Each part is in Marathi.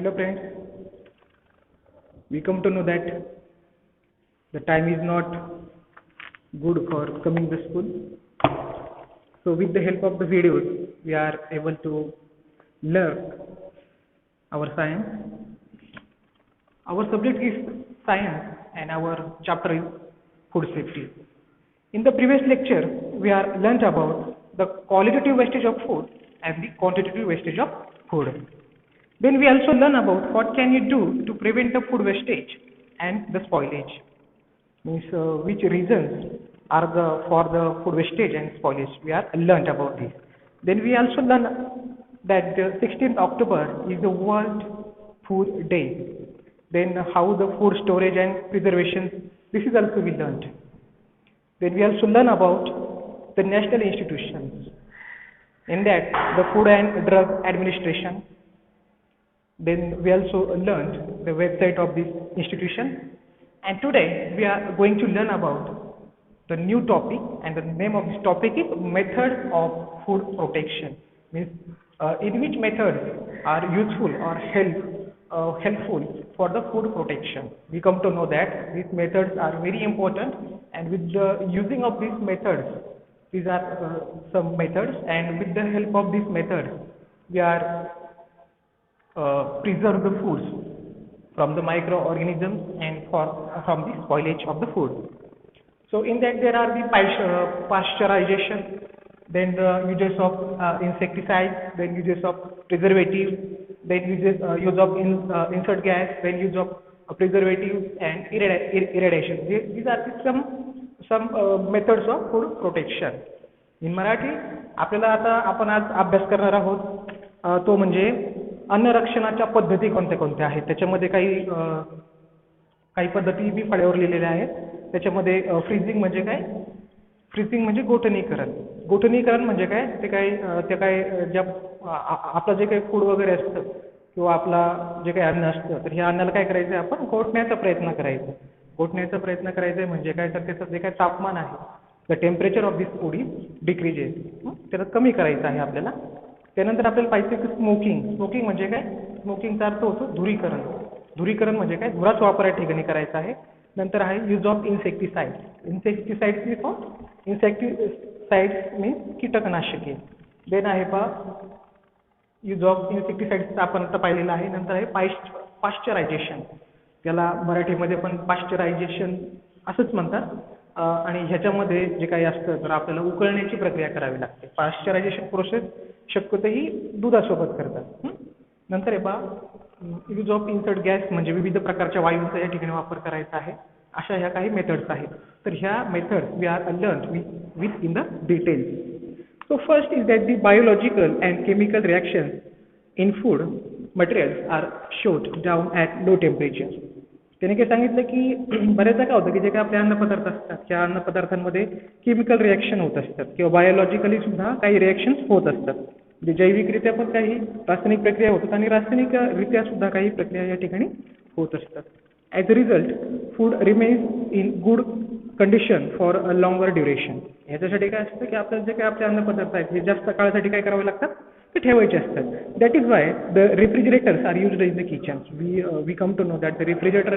Hello friends, we come to know that the time is not good for coming to school. So with the help of the videos, we are able to learn our science. Our subject is science and our chapter is food safety. In the previous lecture, we are learnt about the qualitative wastage of food and the quantitative wastage of food. Then we also learn about what can you do to prevent the food wastage and the spoilage. Means which reasons are for the food wastage and spoilage. We are learnt about this. Then we also learn that the 16th October is the World Food Day. Then how the food storage and preservation, this is also we learnt. Then we also learn about the national institutions. In that, the Food and Drug Administration. Then we also learned the website of this institution. And today we are going to learn about the new topic, and the name of this topic is methods of food protection. Means in which methods are useful or helpful for the food protection. We come to know that these methods are very important, and with the using of these methods, these are some methods, and with the help of these methods, we are preserve the foods from the microorganisms and from the spoilage of the food. So in that there are the pasteurization, then the uses of insecticides, then uses of preservatives, then use of insert gas, then use of preservatives and irradiation. These are some methods of food protection. In Marathi आपल्याला आता आपण आज अभ्यास करणार आहोत तो म्हणजे अन्न रक्षणाच्या पद्धती कोणत्या कोणत्या आहेत. त्याच्यामध्ये काही पद्धती मी फळ्यावर लिहिलेल्या आहेत. त्याच्यामध्ये फ्रीजिंग म्हणजे काय, फ्रीजिंग म्हणजे गोठणीकरण म्हणजे काय, ते काय ज्या आपलं जे काही फूड वगैरे असतं किंवा आपला जे काही अन्न असतं तर ह्या अन्नाला काय करायचं आहे, आपण गोठण्याचा प्रयत्न करायचा. गोठण्याचा प्रयत्न करायचा म्हणजे काय, तर त्याचं जे काही तापमान आहे, the temperature of this food is decreases, त्याला कमी करायचं आहे आपल्याला. त्यानंतर आपल्याला पाहिजे की स्मोकिंग म्हणजे काय, स्मोकिंगचा अर्थ होतो धुरीकरण म्हणजे काय, धुराचा वापर या ठिकाणी करायचा आहे. नंतर आहे यूज ऑफ इन्सेक्टिसाइड्स मीन्स कीटकनाशके. देन आहे यूज ऑफ इन्सेक्टिसाइड्स आपण आता पाहिलेलं आहे. नंतर आहे पाश्चरायझेशन, त्याला मराठीमध्ये पण पाश्चरायझेशन असंच म्हणतात. आणि ह्याच्यामध्ये जे काही असतं तर आपल्याला उकळण्याची प्रक्रिया करावी लागते. पाश्चरायझेशन प्रोसेस शक्यतो ही दुधासोबत करतात. नंतर यूज ऑफ इन्सर्ट गॅस म्हणजे विविध प्रकारच्या वायूंचा या ठिकाणी वापर करायचा आहे. अशा ह्या काही मेथड्स आहेत. तर ह्या methods we are learn with in the details. So first is that the biological and chemical reactions in food materials are shut down at low temperature. त्याने काय सांगितलं की बऱ्याचदा काय होतं की जे काही आपले अन्नपदार्थ असतात त्या अन्नपदार्थांमध्ये केमिकल रिॲक्शन होत असतात किंवा बायोलॉजिकली सुद्धा काही रिॲक्शन्स होत असतात. म्हणजे जैविकरित्या पण काही रासायनिक प्रक्रिया होतात आणि रासायनिकरित्या सुद्धा काही प्रक्रिया या ठिकाणी होत असतात. As a result food remains in good condition for a longer duration. ह्याच्यासाठी काय असतं की आपल्याला जे काही आपले अन्नपदार्थ आहेत हे जास्त काळासाठी काय करावे लागतात, ते ठेवायचे असतात. That is why the refrigerators are used in the kitchens. We come to know that the refrigerator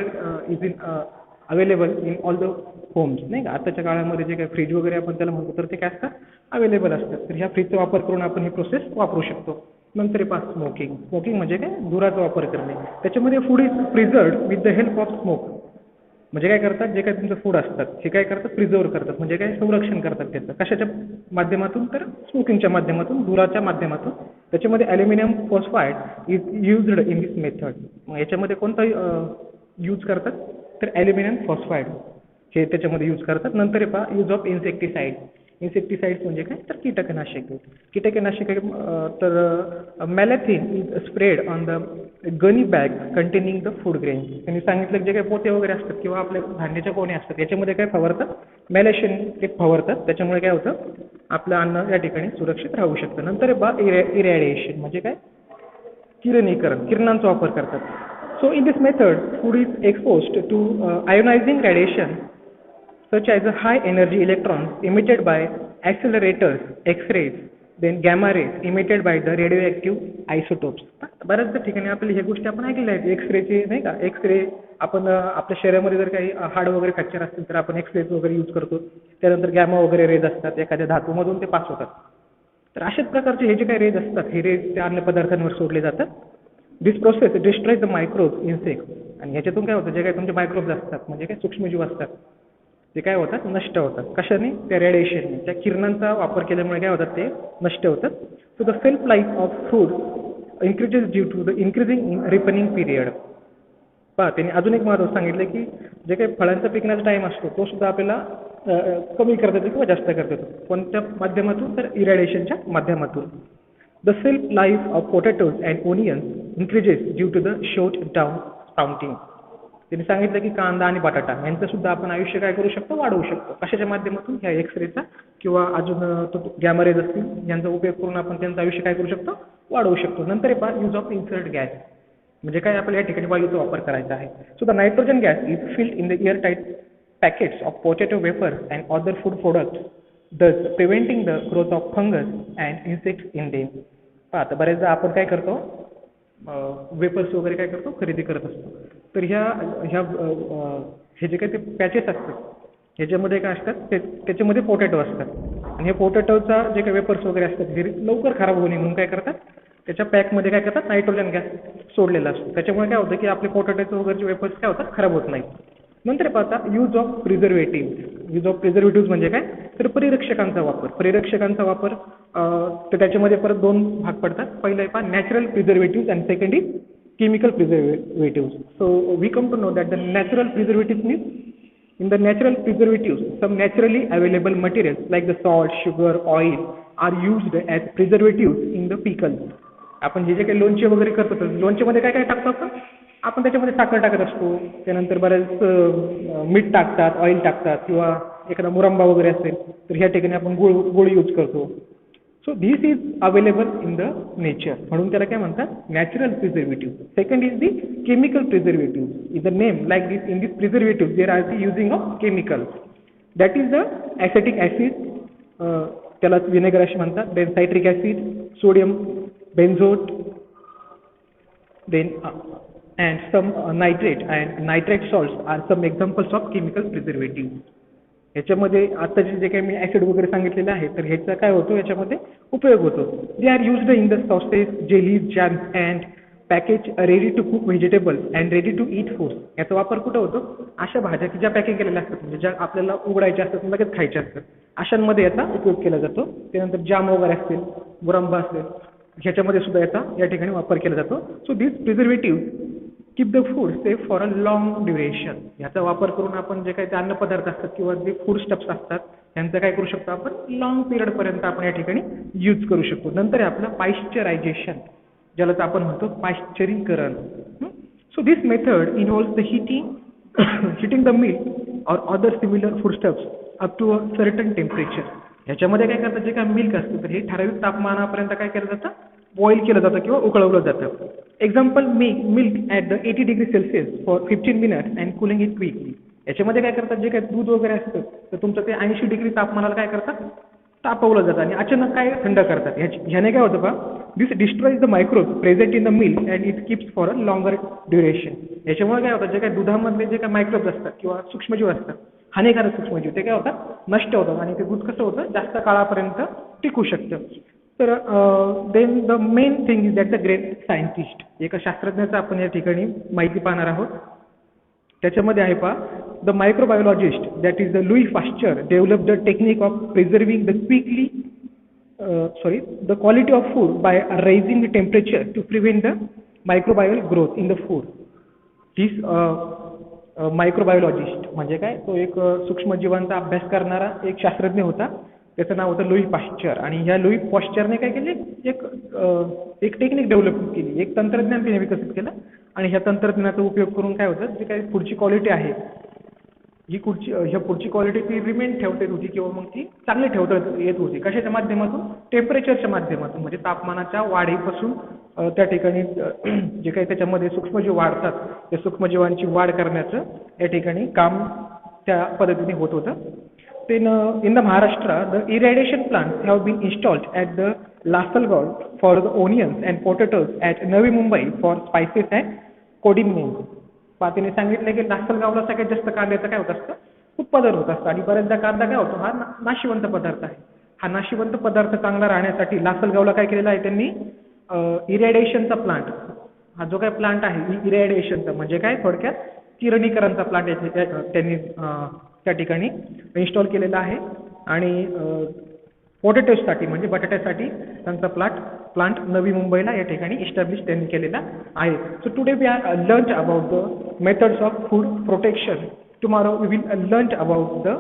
is in available in all the homes, नाही का. आताच्या काळामध्ये जे काही फ्रीज वगैरे आपण त्याला म्हणतो तर ते काय असतात, अवेलेबल असतात. तर ह्या फ्रीजचा वापर करून आपण ही प्रोसेस वापरू शकतो. नंतर स्मोकिंग म्हणजे काय, धुराचा वापर करणे. त्याच्यामध्ये food is preserved with the help of smoke. म्हणजे काय करतात, जे काही तुमचं फूड असतात हे काय करतात, प्रिझर्व करतात. म्हणजे काय, संरक्षण करतात त्याचं. कशाच्या माध्यमातून, तर स्मोकिंगच्या माध्यमातून, धुराच्या माध्यमातून. त्याच्यामध्ये aluminium phosphide is used in this method. मग याच्यामध्ये कोणता यूज करतात, तर ॲल्युमिनियम फॉस्फाईड हे त्याच्यामध्ये यूज करतात. नंतर यूज ऑफ इन्सेक्टिसाइड्स म्हणजे काय, तर कीटकनाशके. तर malathion is spread on the gunny bag containing the food grain. त्यांनी सांगितलं जे काही पोते वगैरे असतात किंवा आपल्या धान्याच्या कोणे असतात याच्यामध्ये काय फवारतात, मॅलेशन ते फवारतात. त्याच्यामुळे काय होतं, आपलं अन्न या ठिकाणी सुरक्षित राहू शकतं. नंतर इरॅडिएशन म्हणजे काय, किरणांचा वापर करतात. So in this method, food is exposed to ionizing radiation such as high energy electrons emitted by accelerators, X-rays, then gamma rays emitted by the radioactive isotopes. बऱ्याचदा ठिकाणी आपल्याला ह्या गोष्टी आपण ऐकलेल्या आहेत. एक्सरेचे नाही का, एक्सरे आपण आपल्या शरीरामध्ये जर काही हाड वगैरे फ्रॅक्चर असतील तर आपण एक्सरेज वगैरे यूज करतो. त्यानंतर गॅमा वगैरे रेज असतात, एखाद्या धातूमधून ते पास होतात. तर अशाच प्रकारचे हे जे काही रेज असतात हे रेज त्या अन्न पदार्थांवर सोडले जातात. This process destroys the microbes insect. आणि ह्याच्यातून काय होतं, जे काही तुमचे मायक्रोब्स असतात म्हणजे काय सूक्ष्मजीव असतात ते काय होतात, नष्ट होतात. कशाने? त्या रेडिएशनने, त्या किरणांचा वापर केल्यामुळे काय होतात, ते नष्ट होतात. So the shelf life of food increases due to the increasing in ripening period. पहा, त्यांनी अजून एक महत्त्व सांगितलं की जे काही फळांचा पिकण्याचा टाईम असतो तो सुद्धा आपल्याला कमी करता येतो किंवा जास्त करता येतो. कोणत्या माध्यमातून? तर इरॅडिएशनच्या माध्यमातून. The shelf life of potatoes and onions increases due to the short down sprouting. त्यांनी सांगितलं की कांदा आणि बटाटा यांचं सुद्धा आपण आयुष्य काय करू शकतो, वाढवू शकतो. कशाच्या माध्यमातून? ह्या एक्सरेचा किंवा अजून तो गॅमा रेज असतील यांचा उपयोग करून आपण त्यांचं आयुष्य काय करू शकतो, वाढवू शकतो. नंतर आहे पहा, यूज ऑफ इन्सर्ट गॅस. म्हणजे काय, आपल्याला या ठिकाणी वायूचा वापर करायचा आहे. So the nitrogen gas is filled in the air tight packets of potato wafers and other food products, thus preventing the growth of fungus and insects in them. पहा, आता बऱ्याचदा आपण काय करतो, वेपर्स वगैरे काय करतो, खरेदी करत असतो. तर ह्या ह्या हे जे काही ते पॅचेस असतात ह्याच्यामध्ये काय असतात, त्याच्यामध्ये पोटॅटो असतात. आणि हे पोटॅटोचा जे काही वेपर्स वगैरे असतात हे लवकर खराब होऊ नये म्हणून काय करतात, त्याच्या पॅकमध्ये काय करतात, नायट्रोजन गॅस सोडलेला असतो. त्याच्यामुळे काय होतं की आपले पोटॅटोचे वगैरेचे वेपर्स काय होतात, खराब होत नाहीत. नंतर पाहता use of preservative. Use of preservative म्हणजे काय, तर परिरक्षकांचा वापर. परिरक्षकांचा वापर तर त्याच्यामध्ये परत दोन भाग पडतात. पहिलं आहे पहा, natural preservative and second is chemical preservative. So we come to know that the natural preservative means in the natural preservatives some naturally available materials like the salt, sugar, oil are used as preservatives in the pickles. आपण जे काही लोणचे वगैरे करतो तर लोणचेमध्ये काय काय टाकतो आपण त्याच्यामध्ये साखर टाकत असतो. त्यानंतर बरेच मीठ टाकतात, ऑइल टाकतात, किंवा एखादा मुरंबा वगैरे असेल तर ह्या ठिकाणी आपण गुळ यूज करतो. So this is available in the nature, म्हणून त्याला काय म्हणतात, natural preservative. Second is the chemical preservative. In the name like this, in this preservative there are the using of chemical. That is the acetic acid, त्याला विनेगर असे म्हणतात. Then citric acid, sodium benzoate, then and some nitrate and nitrate salts are some examples of chemical preservatives. याच्यामध्ये आता जे काही मी ऍसिड वगैरे सांगितलेलं आहे तर ह्याचा काय होतो, याच्यामध्ये उपयोग होतो. They are used in the sauces, jellies, jams and package ready to cook vegetables and ready to eat food. याचा वापर कुठं होतो, अशा भाज्या की ज्या पॅकिंग केलेल्या असतात म्हणजे ज्या आपल्याला उघडायच्या असतात लगेच खायच्या असतात अशांमध्ये याचा उपयोग केला जातो. त्यानंतर जाम वगैरे असतील, मुरंबा असेल, ह्याच्यामध्ये सुद्धा याचा या ठिकाणी वापर केला जातो. So this preservative keep the food safe for a long duration. याचा वापर करून आपण जे काही अन्न पदार्थ असतात किंवा जे फूड स्टफ्स असतात त्यांचं काय करू शकतो, आपण लॉंग पिरियड पर्यंत आपण या ठिकाणी यूज करू शकतो. नंतर आहे आपलं पाश्चरायझेशन, ज्याला आपण म्हणतो पाश्चरीकरण. So this method involves the heating the milk और other similar food stuffs up to a certain temperature. ह्याच्यामध्ये काय करतात, जे काय मिल्क असतं तर हे ठराविक तापमानापर्यंत काय केलं जातं, बॉईल केलं जातं किंवा उकळवलं जातं. Example, milk at the 80 degree Celsius for 15 minutes and cooling it quickly. याच्यामध्ये काय करतात, जे काय दूध वगैरे असतं तर तुमचं ते 80 डिग्री तापमानाला काय करतात, तापवलं जातं आणि अचानक काय थंड करतात. ह्याने काय होतं का, this destroys the microbe present in the milk and it keeps for a longer duration. याच्यामुळे काय होतं, जे काय दुधामधले जे काय मायक्रोब्स असतात किंवा सूक्ष्मजीव असतात, हानिकारक सूक्ष्मजीव, ते काय होतात, नष्ट होतात आणि ते दूध कसं होतं, जास्त काळापर्यंत टिकू शकतं. तर then the main thing is that the great scientist. एका शास्त्रज्ञाचा आपण या ठिकाणी माहिती पाहणार आहोत. त्याच्यामध्ये आहे पहा, the microbiologist that is the Louis Pasteur develop the technique of preserving the the quality of food by raising the temperature to prevent the microbial growth in the food. This microbiologist म्हणजे काय, तो एक सूक्ष्मजीवांचा अभ्यास करणारा एक शास्त्रज्ञ होता. त्याचं नाव होतं लुई पाश्चर. आणि ह्या लुई पाश्चरने काय केले, एक टेक्निक डेव्हलप केली, एक तंत्रज्ञान तिने विकसित केलं. आणि ह्या तंत्रज्ञानाचा उपयोग करून काय होतं, जी काही पुढची क्वालिटी आहे ह्या पुढची क्वालिटी ती रिमेन ठेवता येत होती किंवा मग ती चांगली ठेवता येत होती. कशाच्या माध्यमातून, टेम्परेचरच्या माध्यमातून, म्हणजे तापमानाच्या वाढीपासून त्या ठिकाणी जे काही त्याच्यामध्ये सूक्ष्मजीव वाढतात त्या सूक्ष्मजीवांची वाढ करण्याचं या ठिकाणी काम त्या पद्धतीने होत होतं. then in the Maharashtra, the irradiation plants have been installed at the Lasalgaon for the onions and potatoes at Navi Mumbai for spices and codimine. पातीने सांगितले की लासलगावला सगळ्यात जास्त कांद्याचं काय होत असतं उत्पादन होत असतं आणि बऱ्याचदा कांदा काय होतो हा नाशिवंत पदार्थ आहे. हा नाशिवंत पदार्थ चांगला राहण्यासाठी लासलगावला काय केलेलं आहे त्यांनी इरॅडिएशनचा प्लांट, हा जो काय प्लांट आहे इरॅडिएशनचा म्हणजे काय थोडक्यात किरणीकरणचा प्लांट त्यांनी त्या ठिकाणी इन्स्टॉल केलेला आहे. आणि पोटॅटोसाठी म्हणजे बटाट्यासाठी त्यांचा प्लांट नवी मुंबईला या ठिकाणी इस्टॅब्लिश त्यांनी केलेला आहे. So today we are learn about the methods of food protection. Tomorrow we will learn about the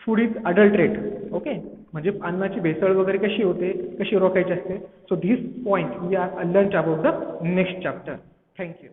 food is adulterate. Okay, म्हणजे अन्नाची भेसळ वगैरे कशी होते, कशी रोखायची असते. So this point we are learn about the next chapter. Thank you.